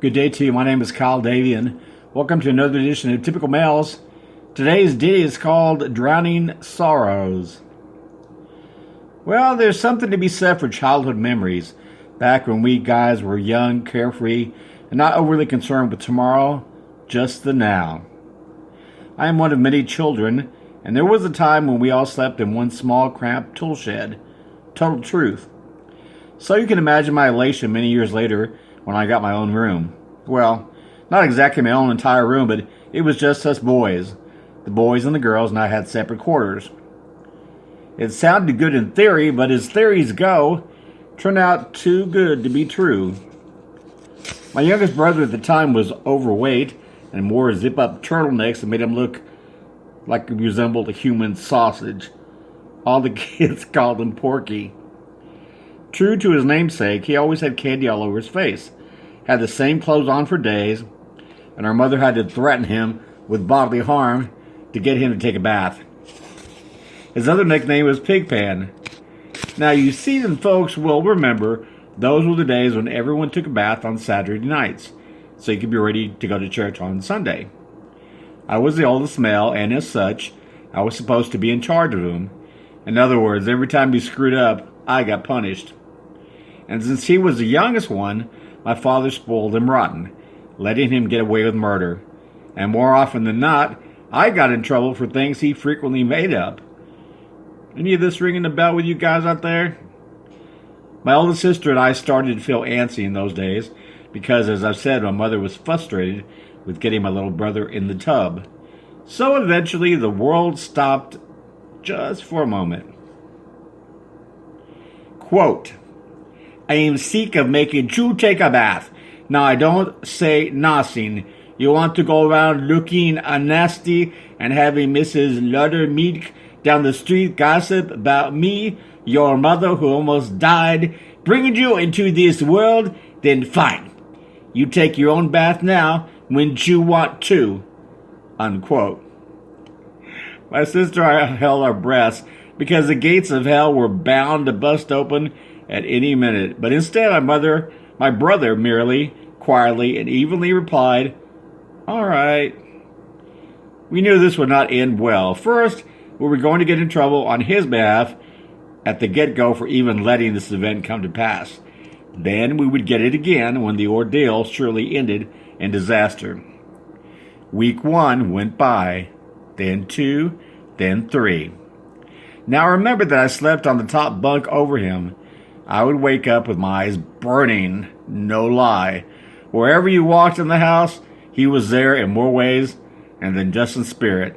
Good day to you. My name is Kyle Davian. Welcome to another edition of Typical Males. Today's ditty is called Drowning Sorrows. Well, there's something to be said for childhood memories, back when we guys were young, carefree, and not overly concerned with tomorrow, just the now. I am one of many children, and there was a time when we all slept in one small, cramped tool shed. Total truth. So you can imagine my elation many years later when I got my own room. Well, not exactly my own entire room, but it was just us boys. The boys and the girls and I had separate quarters. It sounded good in theory, but as theories go, turned out too good to be true. My youngest brother at the time was overweight and wore zip-up turtlenecks that made him look like he resembled a human sausage. All the kids called him Porky. True to his namesake, he always had candy all over his face, had the same clothes on for days, and our mother had to threaten him with bodily harm to get him to take a bath. His other nickname was Pigpan. Now, you seasoned folks will remember those were the days when everyone took a bath on Saturday nights, so you could be ready to go to church on Sunday. I was the oldest male, and as such, I was supposed to be in charge of him. In other words, every time he screwed up, I got punished. And since he was the youngest one, my father spoiled him rotten, letting him get away with murder. And more often than not, I got in trouble for things he frequently made up. Any of this ringing a bell with you guys out there? My oldest sister and I started to feel antsy in those days because, as I've said, my mother was frustrated with getting my little brother in the tub. So eventually the world stopped just for a moment. Quote, I am sick of making you take a bath. Now I don't say nothing. You want to go around looking nasty and having Mrs. Luttermeek down the street gossip about me, your mother who almost died, bringing you into this world, then fine. You take your own bath now when you want to. Unquote. My sister and I held our breaths because the gates of hell were bound to bust open at any minute. But instead, my brother merely, quietly, and evenly replied, all right. We knew this would not end well. First, we were going to get in trouble on his behalf at the get-go for even letting this event come to pass. Then we would get it again when the ordeal surely ended in disaster. Week 1 went by, then 2, then 3. Now remember that I slept on the top bunk over him. I would wake up with my eyes burning, no lie. Wherever you walked in the house, he was there in more ways than just in spirit.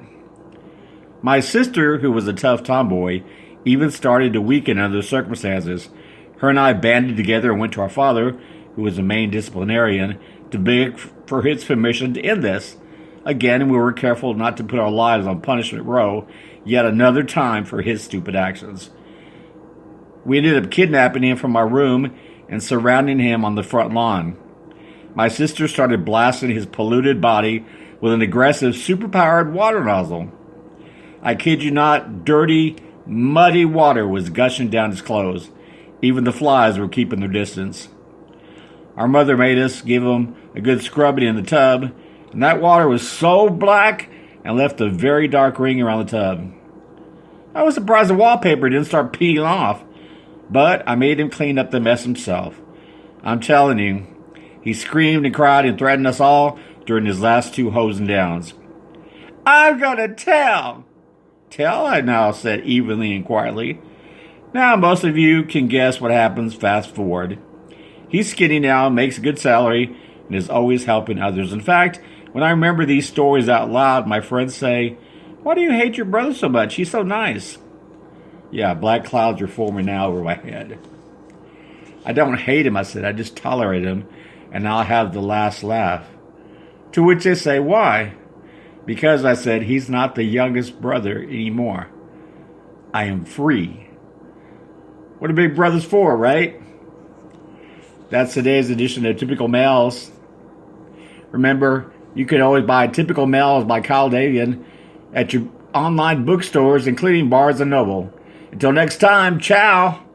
My sister, who was a tough tomboy, even started to weaken under the circumstances. Her and I banded together and went to our father, who was the main disciplinarian, to beg for his permission to end this. Again, we were careful not to put our lives on punishment row yet another time for his stupid actions. We ended up kidnapping him from our room and surrounding him on the front lawn. My sister started blasting his polluted body with an aggressive, superpowered water nozzle. I kid you not, dirty, muddy water was gushing down his clothes. Even the flies were keeping their distance. Our mother made us give him a good scrubbing in the tub, and that water was so black and left a very dark ring around the tub. I was surprised the wallpaper didn't start peeling off, but I made him clean up the mess himself. I'm telling you, he screamed and cried and threatened us all during his last 2 hosing downs. I'm gonna tell! Tell, I now said evenly and quietly. Now most of you can guess what happens fast forward. He's skinny now, makes a good salary, and is always helping others. In fact, when I remember these stories out loud, my friends say, why do you hate your brother so much? He's so nice. Yeah, black clouds are forming now over my head. I don't hate him, I said. I just tolerate him, and I'll have the last laugh. To which they say, why? Because, I said, he's not the youngest brother anymore. I am free. What are big brothers for, right? That's today's edition of Typical Males. Remember, you can always buy Typical Males by Kyle Davian at your online bookstores, including Barnes & Noble. Until next time, ciao!